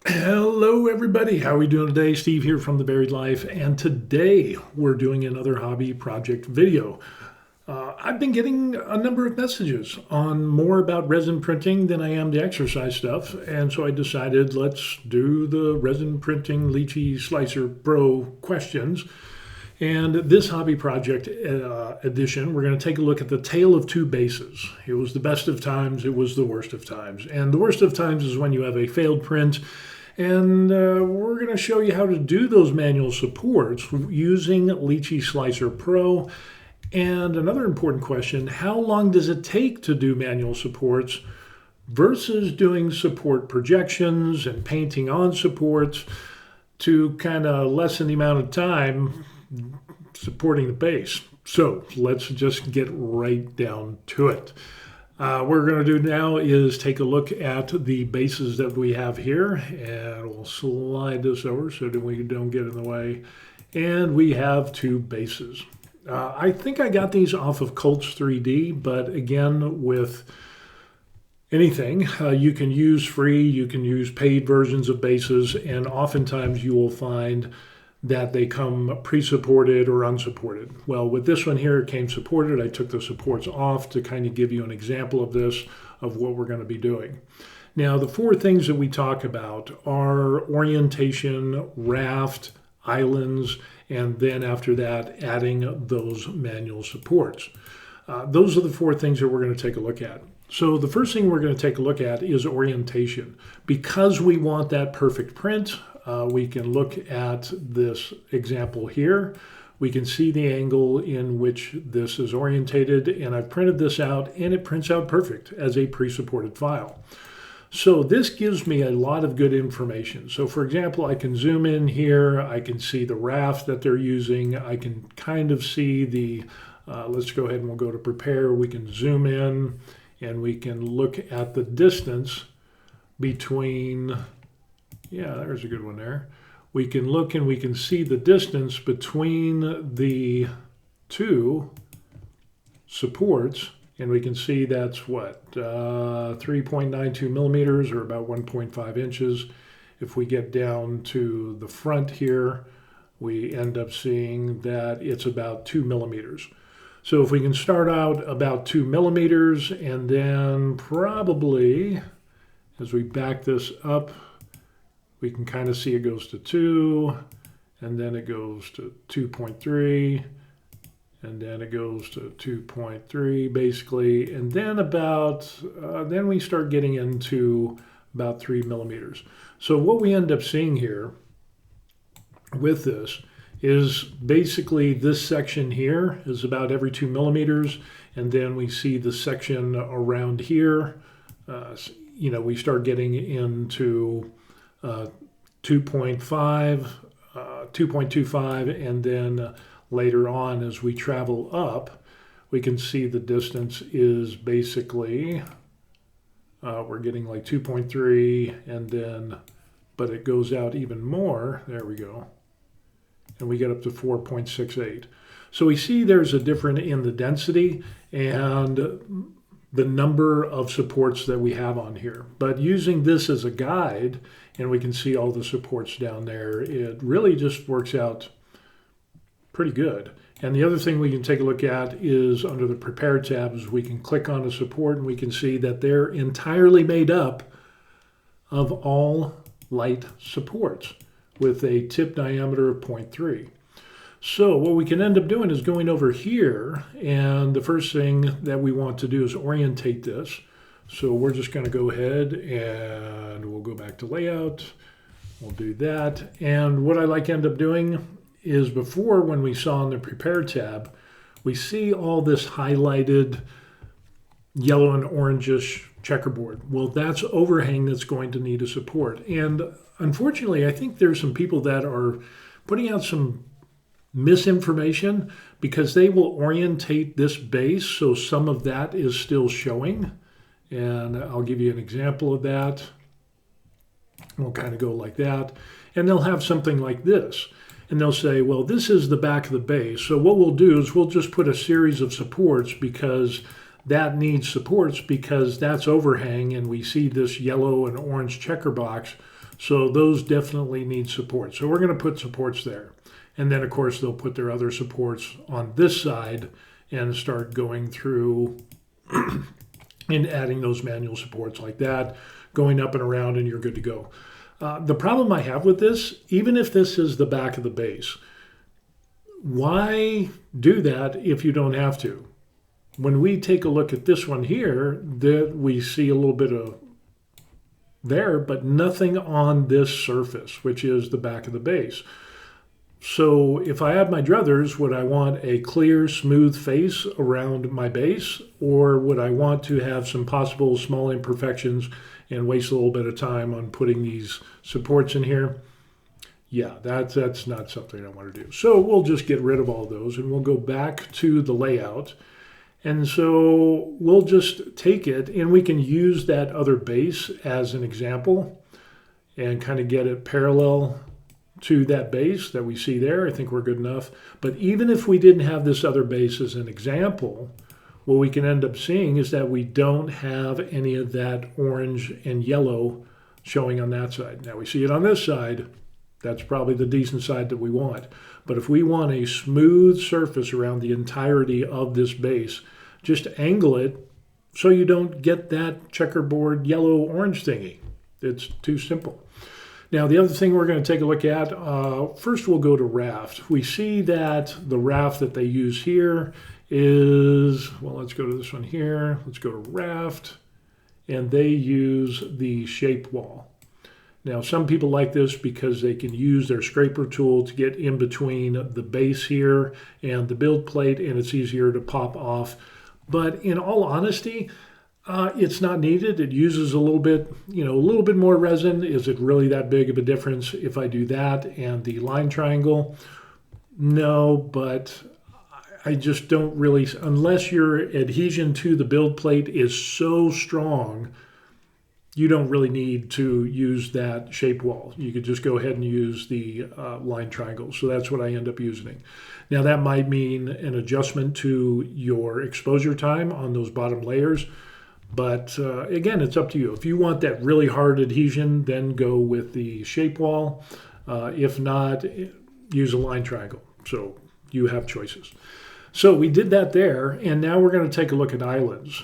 Hello, everybody. How are we doing today? Steve here from The Buried Life, and today we're doing another hobby project video. I've been getting a number of messages on more about resin printing than I am the exercise stuff, and so I decided let's do the resin printing Lycher Slicer Pro questions. And this hobby project edition, we're going to take a look at the tale of two bases. It was the best of times, it was the worst of times. And the worst of times is when you have a failed print. And we're going to show you how to do those manual supports using Lycher Slicer Pro. And another important question, how long does it take to do manual supports versus doing support projections and painting on supports to kind of lessen the amount of time supporting the base. So let's just get right down to it. What we're going to do now is take a look at the bases that we have here, and we'll slide this over so that we don't get in the way. And we have two bases. I think I got these off of Colts 3D, but again, with anything, you can use free, you can use paid versions of bases, and oftentimes you will find that they come pre-supported or unsupported. Well, with this one here, it came supported. I took the supports off to kind of give you an example of this, of what we're going to be doing. Now, the four things that we talk about are orientation, raft, islands, and then after that, adding those manual supports. Those are the four things that we're going to take a look at. So the first thing we're going to take a look at is orientation. Because we want that perfect print, we can look at this example here. We can see the angle in which this is orientated, and I've printed this out, and it prints out perfect as a pre-supported file. So this gives me a lot of good information. So for example, I can zoom in here, I can see the raft that they're using, I can kind of see the, let's go ahead and we'll go to prepare, we can zoom in, and we can look at the distance between, yeah, there's a good one there. We can look and we can see the distance between the two supports, and we can see that's what, 3.92 millimeters or about 1.5 inches. If we get down to the front here, we end up seeing that it's about 2 millimeters. So if we can start out about 2 millimeters, and then probably as we back this up, we can kind of see it goes to 2, and then it goes to 2.3, and then it goes to 2.3 basically, and then then we start getting into about 3 millimeters. So what we end up seeing here with this is basically this section here is about every 2 millimeters, and then we see the section around here, we start getting into 2.5, 2.25, and then later on as we travel up, we can see the distance is basically, we're getting like 2.3, and then, but it goes out even more, there we go, and we get up to 4.68. So we see there's a difference in the density and the number of supports that we have on here. But using this as a guide, and we can see all the supports down there, it really just works out pretty good. And the other thing we can take a look at is under the Prepare tabs, we can click on a support and we can see that they're entirely made up of all light supports with a tip diameter of 0.3. So what we can end up doing is going over here, and the first thing that we want to do is orientate this. So we're just going to go ahead and we'll go back to layout. We'll do that. And what I like to end up doing is before, when we saw in the Prepare tab, we see all this highlighted yellow and orangish checkerboard. Well, that's overhang that's going to need a support. And unfortunately, I think there's some people that are putting out some misinformation because they will orientate this base so some of that is still showing. And I'll give you an example of that. We'll kind of go like that. And they'll have something like this. And they'll say, well, this is the back of the base. So what we'll do is we'll just put a series of supports because that needs supports because that's overhang and we see this yellow and orange checker box. So those definitely need support. So we're going to put supports there. And then of course they'll put their other supports on this side and start going through and adding those manual supports like that, going up and around, and you're good to go. The problem I have with this, even if this is the back of the base, why do that if you don't have to? When we take a look at this one here, that we see a little bit of there, but nothing on this surface, which is the back of the base. So if I add my druthers, would I want a clear, smooth face around my base, or would I want to have some possible small imperfections and waste a little bit of time on putting these supports in here? Yeah, that's not something I want to do. So we'll just get rid of all those and we'll go back to the layout. And so we'll just take it and we can use that other base as an example and kind of get it parallel to that base that we see there. I think we're good enough. But even if we didn't have this other base as an example, what we can end up seeing is that we don't have any of that orange and yellow showing on that side. Now we see it on this side. That's probably the decent side that we want. But if we want a smooth surface around the entirety of this base, just angle it so you don't get that checkerboard yellow-orange thingy. It's too simple. Now, the other thing we're going to take a look at, first we'll go to raft. We see that the raft that they use here is, well, let's go to this one here. Let's go to raft, and they use the shape wall. Now, some people like this because they can use their scraper tool to get in between the base here and the build plate, and it's easier to pop off. But in all honesty, it's not needed. It uses a little bit, a little bit more resin. Is it really that big of a difference if I do that and the line triangle? No, but I just don't really, unless your adhesion to the build plate is so strong, you don't really need to use that shape wall. You could just go ahead and use the line triangle. So that's what I end up using. Now that might mean an adjustment to your exposure time on those bottom layers. But again, it's up to you. If you want that really hard adhesion, then go with the shape wall. If not, use a line triangle. So you have choices. So we did that there, and now we're going to take a look at islands.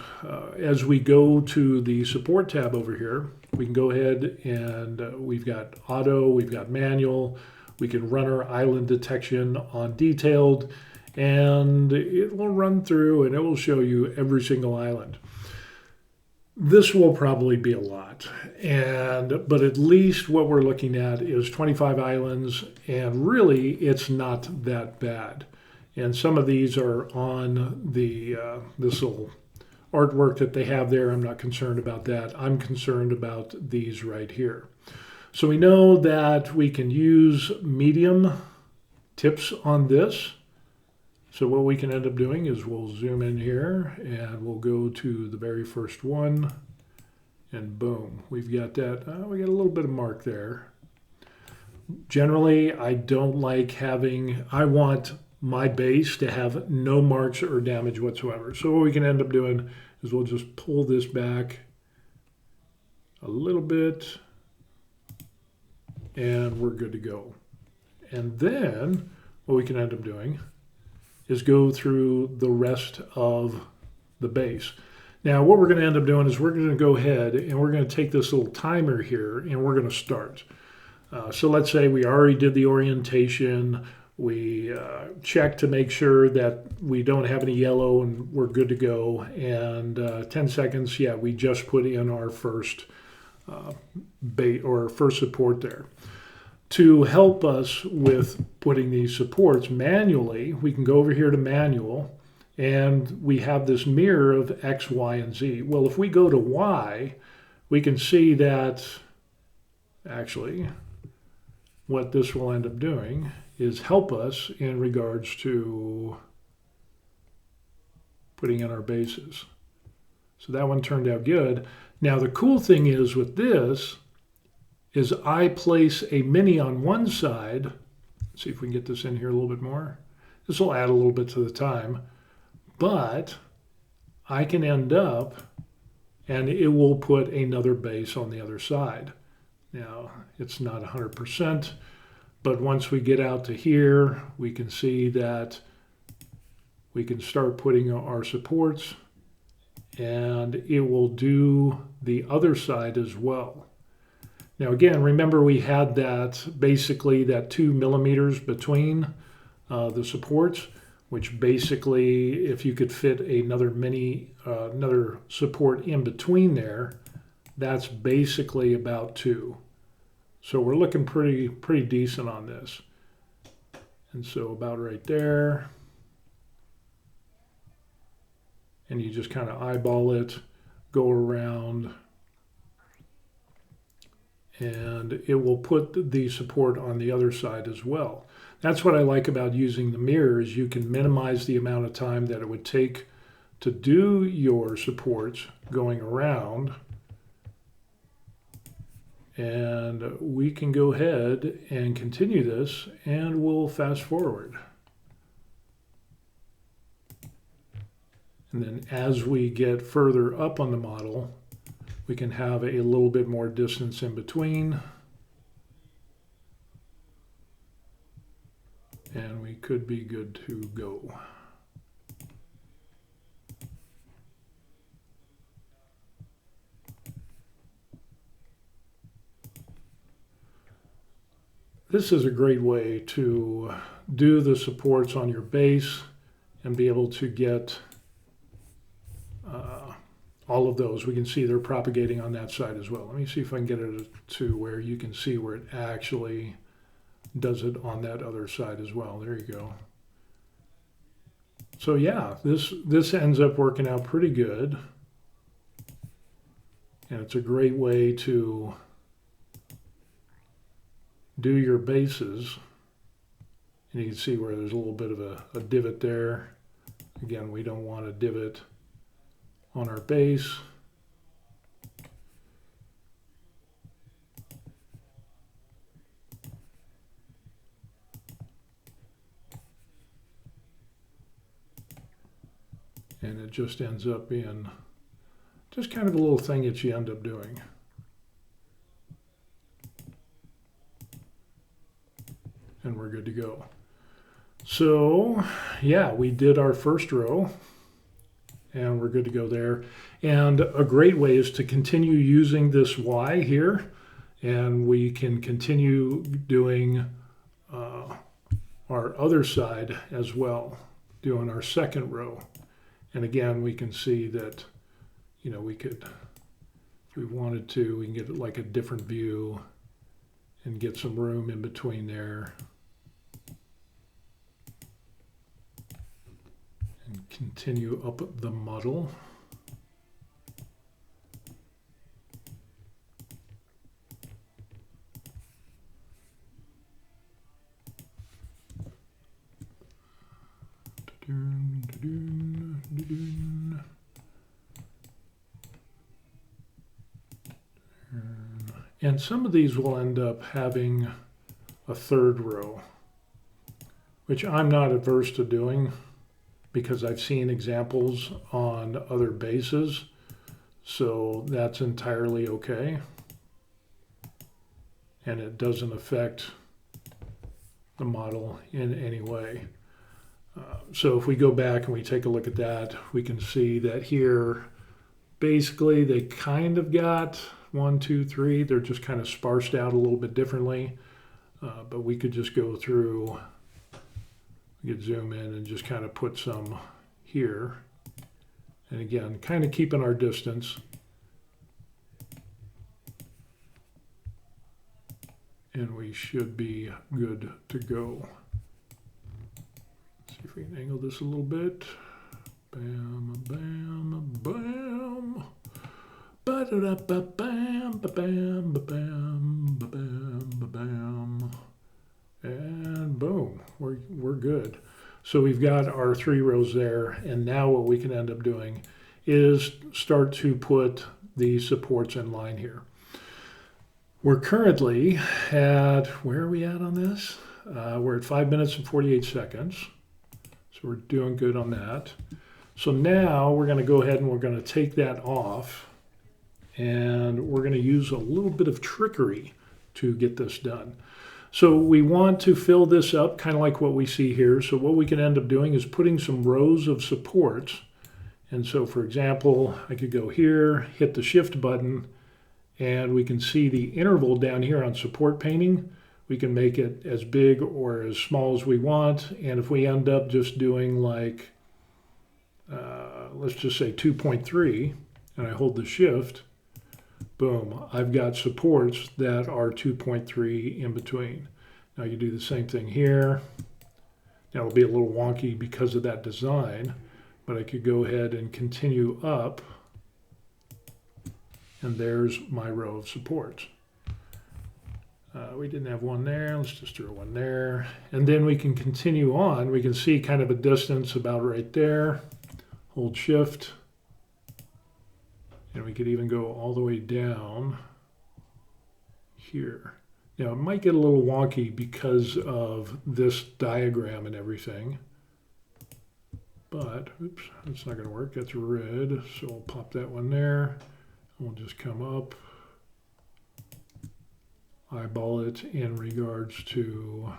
As we go to the support tab over here, we can go ahead and we've got auto, we've got manual. We can run our island detection on detailed, and it will run through and it will show you every single island. This will probably be a lot, but at least what we're looking at is 25 islands, and really it's not that bad. And some of these are on the this little artwork that they have there. I'm not concerned about that. I'm concerned about these right here. So we know that we can use medium tips on this. So what we can end up doing is we'll zoom in here and we'll go to the very first one, and boom, we've got that. We got a little bit of mark there. Generally, I don't like I want my base to have no marks or damage whatsoever. So what we can end up doing is we'll just pull this back a little bit and we're good to go. And then what we can end up doing is go through the rest of the base. Now what we're going to end up doing is we're going to go ahead and we're going to take this little timer here and we're going to start. So let's say we already did the orientation. We check to make sure that we don't have any yellow and we're good to go. And 10 seconds, yeah, we just put in our first first support there. To help us with putting these supports manually, we can go over here to manual, and we have this mirror of X, Y, and Z. Well, if we go to Y, we can see that actually what this will end up doing is help us in regards to putting in our bases. So that one turned out good. Now the cool thing is with this is I place a mini on one side. Let's see if we can get this in here a little bit more. This will add a little bit to the time, but I can end up, and it will put another base on the other side. Now, it's not 100%, but once we get out to here, we can see that we can start putting our supports, and it will do the other side as well. Now again, remember we had that basically that 2 millimeters between the supports, which basically if you could fit another support in between there, that's basically about 2. So we're looking pretty decent on this. And so about right there. And you just kind of eyeball it, go around, and it will put the support on the other side as well. That's what I like about using the mirror, is you can minimize the amount of time that it would take to do your supports going around. And we can go ahead and continue this, and we'll fast forward. And then as we get further up on the model, we can have a little bit more distance in between. And we could be good to go. This is a great way to do the supports on your base and be able to get all of those. We can see they're propagating on that side as well. Let me see if I can get it to where you can see where it actually does it on that other side as well. There you go. So yeah, this ends up working out pretty good. And it's a great way to do your bases. And you can see where there's a little bit of a divot there. Again, we don't want a divot on our base. And it just ends up being just kind of a little thing that you end up doing. And we're good to go. So yeah, we did our first row. And we're good to go there. And a great way is to continue using this Y here, and we can continue doing our other side as well, doing our second row. And again, we can see that, you know, we could, if we wanted to, we can get like a different view and get some room in between there. And continue up the model. And some of these will end up having a third row, which I'm not averse to doing, because I've seen examples on other bases, so that's entirely okay. And it doesn't affect the model in any way. So if we go back and we take a look at that, we can see that here, basically they kind of got 1, 2, 3. They're just kind of sparsed out a little bit differently, but we could just go through. We could zoom in and just kind of put some here. And again, kind of keeping our distance. And we should be good to go. Let's see if we can angle this a little bit. Bam, bam, bam. Ba-da-da-ba-bam, ba-bam, ba-bam, ba-bam, ba-bam. And boom, we're good. So we've got our 3 rows there, and now what we can end up doing is start to put the supports in line here. We're currently at, where are we at on this? We're at 5 minutes and 48 seconds. So we're doing good on that. So now we're going to go ahead and we're going to take that off, and we're going to use a little bit of trickery to get this done. So we want to fill this up kind of like what we see here. So what we can end up doing is putting some rows of supports. And so for example, I could go here, hit the shift button, and we can see the interval down here on support painting. We can make it as big or as small as we want. And if we end up just doing like, let's just say 2.3, and I hold the shift, boom, I've got supports that are 2.3 in between. Now you do the same thing here. Now it'll be a little wonky because of that design, but I could go ahead and continue up, and there's my row of supports. We didn't have one there, let's just throw one there. And then we can continue on. We can see kind of a distance about right there. Hold shift. And we could even go all the way down here. Now it might get a little wonky because of this diagram and everything. But, oops, that's not going to work. That's red. So we'll pop that one there. We'll just come up, eyeball it in regards to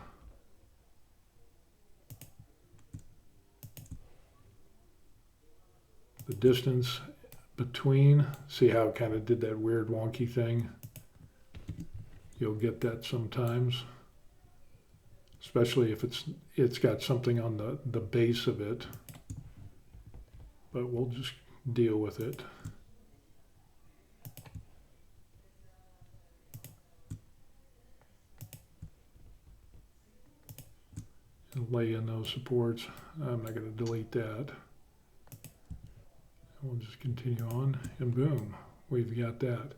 the distance between. See how it kind of did that weird wonky thing? You'll get that sometimes, especially if it's got something on the base of it. But we'll just deal with it. And lay in those supports. I'm not going to delete that. We'll just continue on, and boom, we've got that.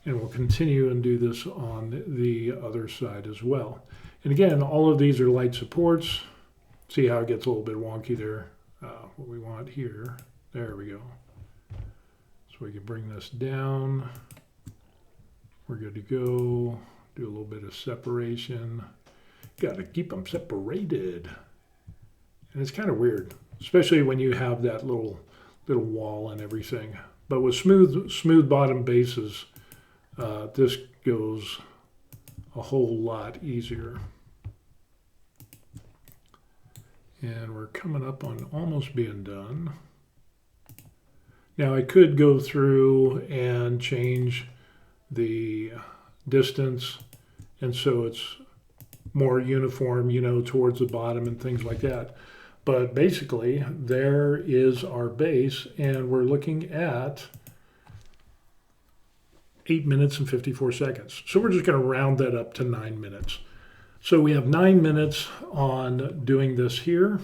And we'll continue and do this on the other side as well. And again, all of these are light supports. See how it gets a little bit wonky there? What we want here. There we go. So we can bring this down. We're good to go. Do a little bit of separation. Got to keep them separated. And it's kind of weird, especially when you have that little wall and everything. But with smooth bottom bases, this goes a whole lot easier. And we're coming up on almost being done. Now I could go through and change the distance, and so it's more uniform, you know, towards the bottom and things like that. But basically, there is our base, and we're looking at 8 minutes and 54 seconds. So we're just going to round that up to 9 minutes. So we have 9 minutes on doing this here,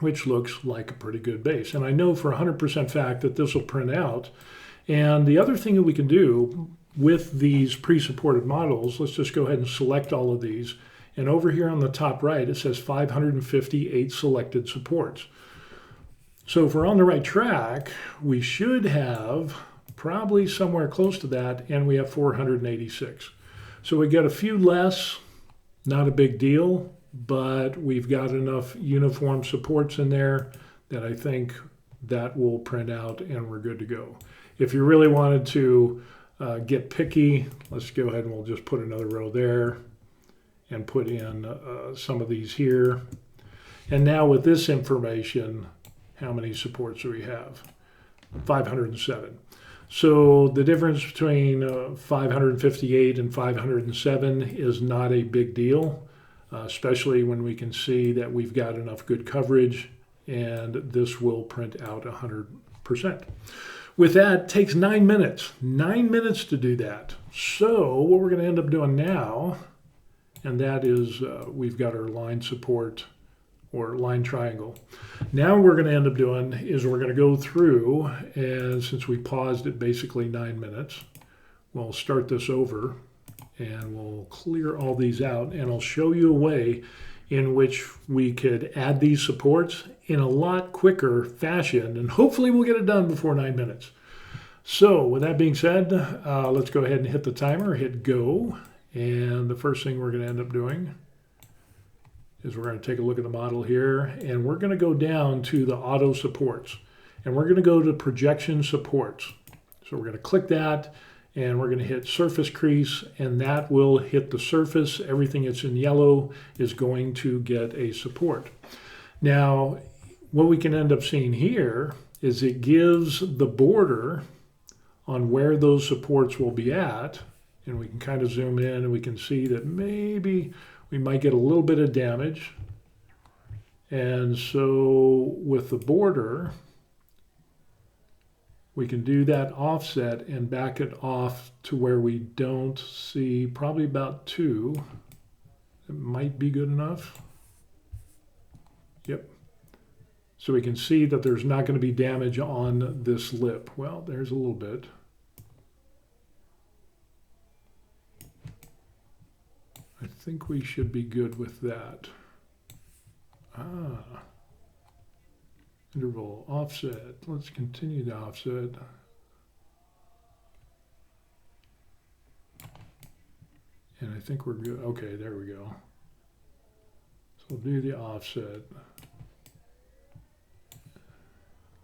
which looks like a pretty good base. And I know for 100% fact that this will print out. And the other thing that we can do with these pre-supported models, let's just go ahead and select all of these. And over here on the top right, it says 558 selected supports. So if we're on the right track, we should have probably somewhere close to that, and we have 486. So we got a few less, not a big deal, but we've got enough uniform supports in there that I think that will print out and we're good to go. If you really wanted to get picky, let's go ahead and we'll just put another row there and put in some of these here. And now with this information, how many supports do we have? 507. So the difference between 558 and 507 is not a big deal, especially when we can see that we've got enough good coverage, and this will print out 100%. With that, it takes 9 minutes. 9 minutes to do that. So what we're going to end up doing now, and that is we've got our line support or line triangle. Now what we're going to end up doing is we're going to go through, and since we paused at basically 9 minutes, we'll start this over and we'll clear all these out, and I'll show you a way in which we could add these supports in a lot quicker fashion, and hopefully we'll get it done before 9 minutes. So with that being said, let's go ahead and hit the timer, hit go. And the first thing we're going to end up doing is we're going to take a look at the model here, and we're going to go down to the auto supports, and we're going to go to projection supports. So we're going to click that, and we're going to hit surface crease, and that will hit the surface. Everything that's in yellow is going to get a support. Now, what we can end up seeing here is it gives the border on where those supports will be at, and we can kind of zoom in and we can see that maybe we might get a little bit of damage. And so with the border, we can do that offset and back it off to where we don't see, probably about 2. It might be good enough. Yep. So we can see that there's not going to be damage on this lip. Well, there's a little bit. I think we should be good with that. Interval, offset. Let's continue the offset. And I think we're good. Okay, there we go. So we'll do the offset.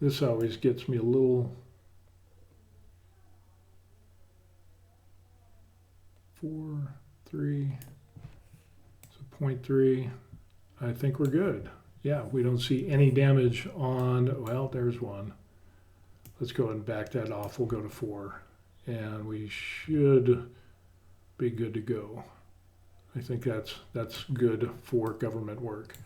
This always gets me a little 4, 3. 0.3, I think we're good. Yeah, we don't see any damage on, well, there's one. Let's go ahead and back that off. We'll go to 4, and we should be good to go. I think that's good for government work.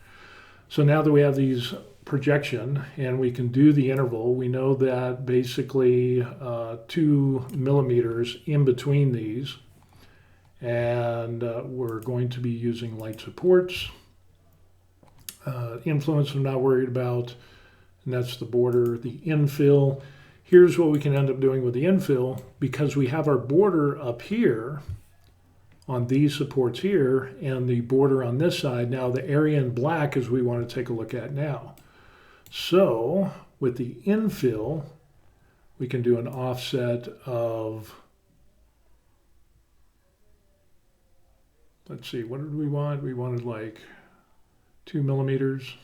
So now that we have these projection and we can do the interval, we know that basically 2 millimeters in between these. And we're going to be using light supports. Influence I'm not worried about, and that's the border. The infill, here's what we can end up doing with the infill, because we have our border up here on these supports here and the border on this side. Now the area in black is we want to take a look at now. So with the infill, we can do an offset of, let's see, what did we want? We wanted like 2 millimeters.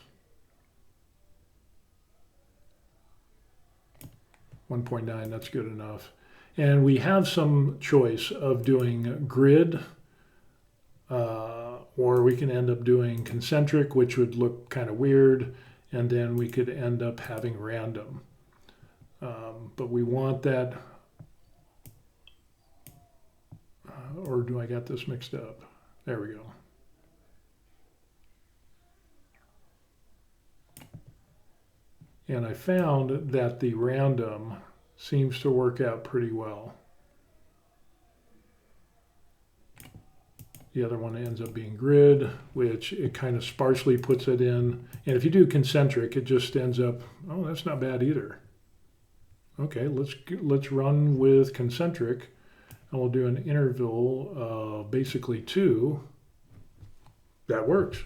1.9, that's good enough. And we have some choice of doing grid, or we can end up doing concentric, which would look kind of weird, and then we could end up having random. But we want that, or do I got this mixed up? There we go. And I found that the random seems to work out pretty well. The other one ends up being grid, which it kind of sparsely puts it in. And if you do concentric, it just ends up, oh, that's not bad either. Okay, let's run with concentric, and we'll do an interval of basically 2. That works.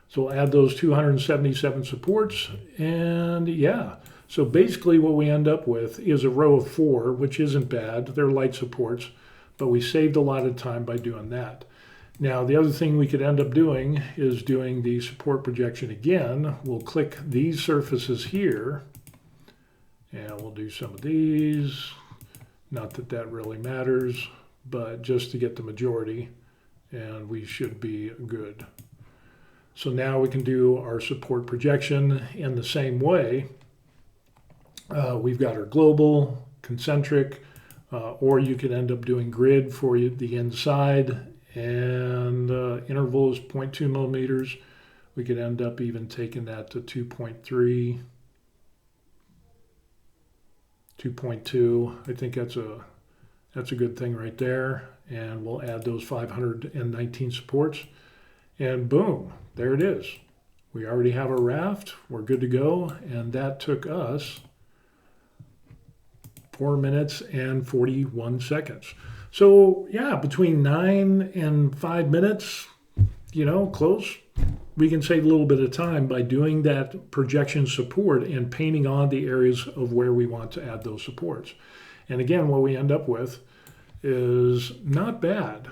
So we'll add those 277 supports, and yeah. So basically what we end up with is a row of 4, which isn't bad. They're light supports, but we saved a lot of time by doing that. Now, the other thing we could end up doing is doing the support projection again. We'll click these surfaces here, and we'll do some of these. Not that that really matters, but just to get the majority, and we should be good. So now we can do our support projection in the same way. We've got our global, concentric, or you could end up doing grid for the inside, and interval is 0.2 millimeters. We could end up even taking that to 2.3, 2.2. I think that's a good thing right there. And we'll add those 519 supports, and boom, there it is. We already have a raft. We're good to go, and that took us 4 minutes and 41 seconds. So yeah, between 9 and 5 minutes, close. We can save a little bit of time by doing that projection support and painting on the areas of where we want to add those supports. And again, what we end up with is not bad.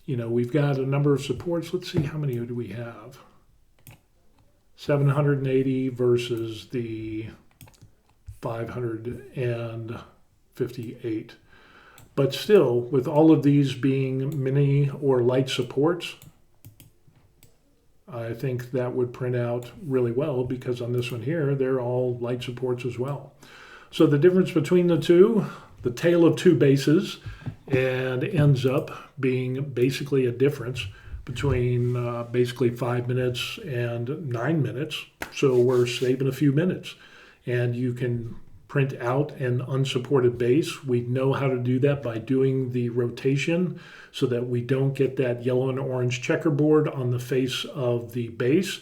We've got a number of supports. Let's see, how many do we have? 780 versus the 558. But still, with all of these being mini or light supports, I think that would print out really well, because on this one here, they're all light supports as well. So the difference between the two, the tale of two bases, and ends up being basically a difference between basically 5 minutes and 9 minutes. So we're saving a few minutes, and you can print out an unsupported base. We know how to do that by doing the rotation so that we don't get that yellow and orange checkerboard on the face of the base.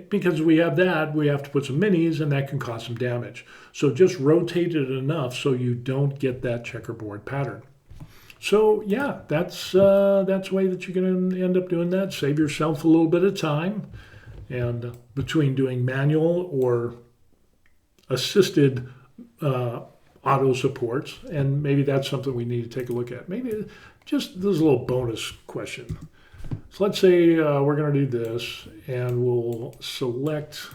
Because we have that, we have to put some minis, and that can cause some damage. So just rotate it enough so you don't get that checkerboard pattern. So yeah, that's a way that you're going to end up doing that. Save yourself a little bit of time, and between doing manual or assisted auto supports, and maybe that's something we need to take a look at. Maybe just this little bonus question. So let's say we're going to do this, and we'll select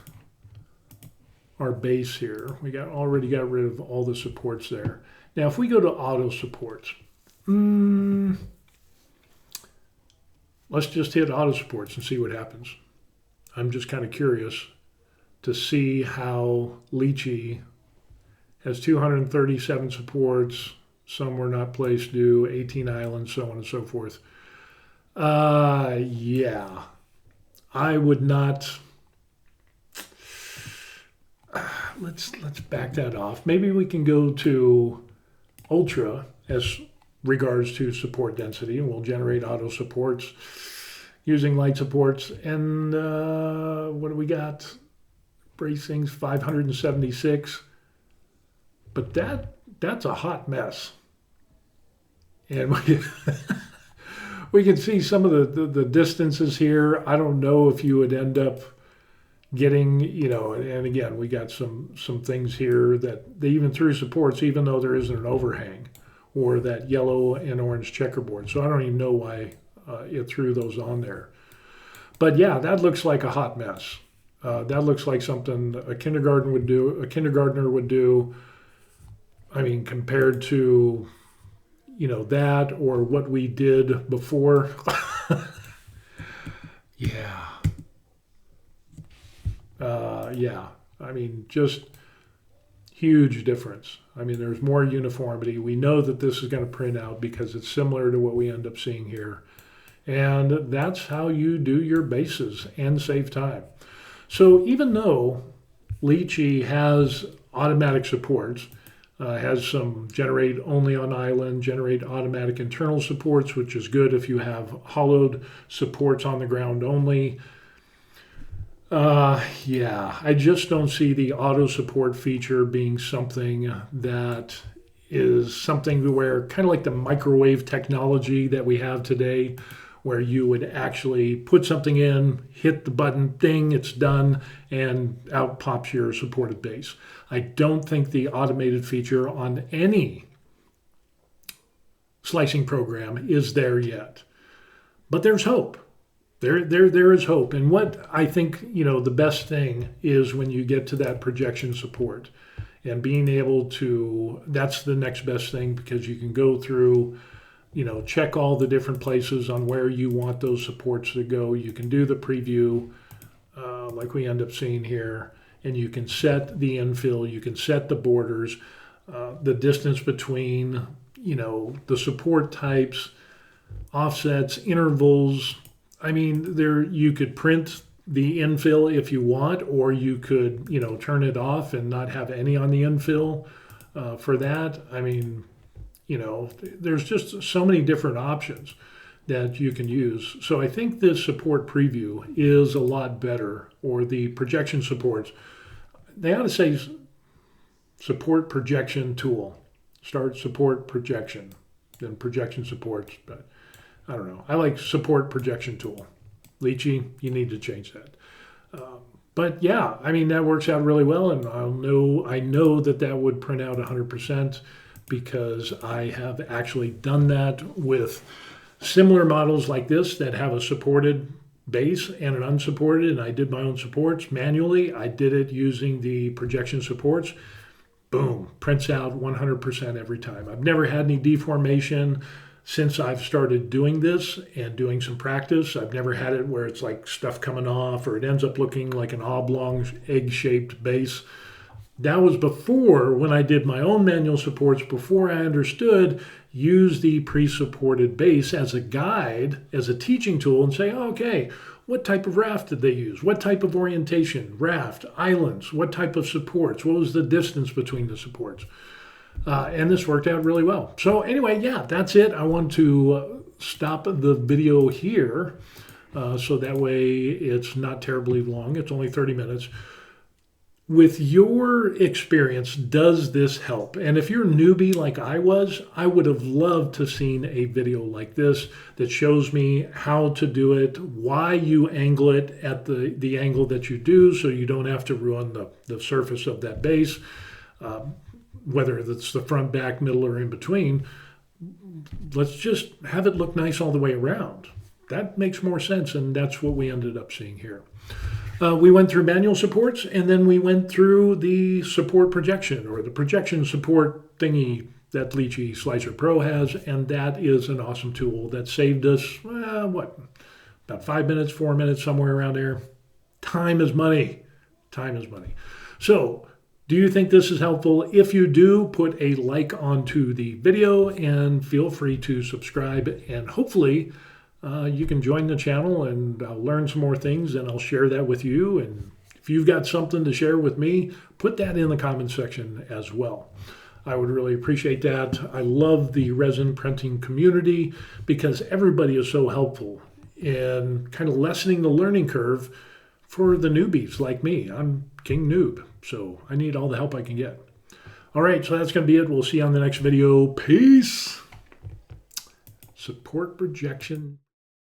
our base here. We already got rid of all the supports there. Now, if we go to auto supports, let's just hit auto supports and see what happens. I'm just kind of curious to see how Lycher has 237 supports. Some were not placed due, 18 islands, so on and so forth. Yeah, I would not. Let's back that off. Maybe we can go to Ultra as regards to support density, and we'll generate auto supports using light supports. And what do we got? Bracings 576, but that's a hot mess. And we can see some of the distances here. I don't know if you would end up getting, and again, we got some things here that they even threw supports, even though there isn't an overhang or that yellow and orange checkerboard. So I don't even know why it threw those on there. But yeah, that looks like a hot mess. That looks like something a kindergartner would do. I mean, compared to that or what we did before. Yeah. Yeah. I mean, just huge difference. I mean, there's more uniformity. We know that this is going to print out because it's similar to what we end up seeing here. And that's how you do your bases and save time. So even though Lycher has automatic supports, has some generate only on island, generate automatic internal supports, which is good if you have hollowed supports on the ground only. Yeah, I just don't see the auto support feature being something that is something where kind of like the microwave technology that we have today, where you would actually put something in, hit the button, ding, it's done, and out pops your supported base. I don't think the automated feature on any slicing program is there yet. But there's hope. There is hope. And what I think, the best thing is when you get to that projection support and being able to, that's the next best thing, because you can go through, check all the different places on where you want those supports to go. You can do the preview like we end up seeing here, and you can set the infill, you can set the borders, the distance between, the support types, offsets, intervals. I mean, you could print the infill if you want, or you could, turn it off and not have any on the infill for that. I mean, there's just so many different options that you can use. So I think this support preview is a lot better, or the projection supports. They ought to say support projection tool. Start support projection, then projection supports. But I don't know. I like support projection tool. Lycher, you need to change that. But yeah, I mean, that works out really well, and I know that would print out 100%, because I have actually done that with similar models like this that have a supported base and an unsupported, and I did my own supports manually. I did it using the projection supports. Boom, prints out 100% every time. I've never had any deformation since I've started doing this and doing some practice. I've never had it where it's like stuff coming off or it ends up looking like an oblong egg-shaped base. That was before, when I did my own manual supports, before I understood, use the pre-supported base as a guide, as a teaching tool, and say, oh, okay, what type of raft did they use? What type of orientation? Raft, islands, what type of supports? What was the distance between the supports? And this worked out really well. So anyway, yeah, that's it. I want to stop the video here so that way it's not terribly long. It's only 30 minutes. With your experience, does this help? And if you're a newbie like I was, I would have loved to have seen a video like this that shows me how to do it, why you angle it at the angle that you do so you don't have to ruin the surface of that base, whether it's the front, back, middle, or in between. Let's just have it look nice all the way around. That makes more sense, and that's what we ended up seeing here. We went through manual supports, and then we went through the support projection, or the projection support thingy that Lycher Pro has, and that is an awesome tool that saved us, about 5 minutes, 4 minutes, somewhere around there. Time is money. Time is money. So, do you think this is helpful? If you do, put a like onto the video, and feel free to subscribe, and hopefully you can join the channel and I'll learn some more things and I'll share that with you. And if you've got something to share with me, put that in the comment section as well. I would really appreciate that. I love the resin printing community because everybody is so helpful in kind of lessening the learning curve for the newbies like me. I'm King Noob, so I need all the help I can get. All right, so that's going to be it. We'll see you on the next video. Peace. Support projection.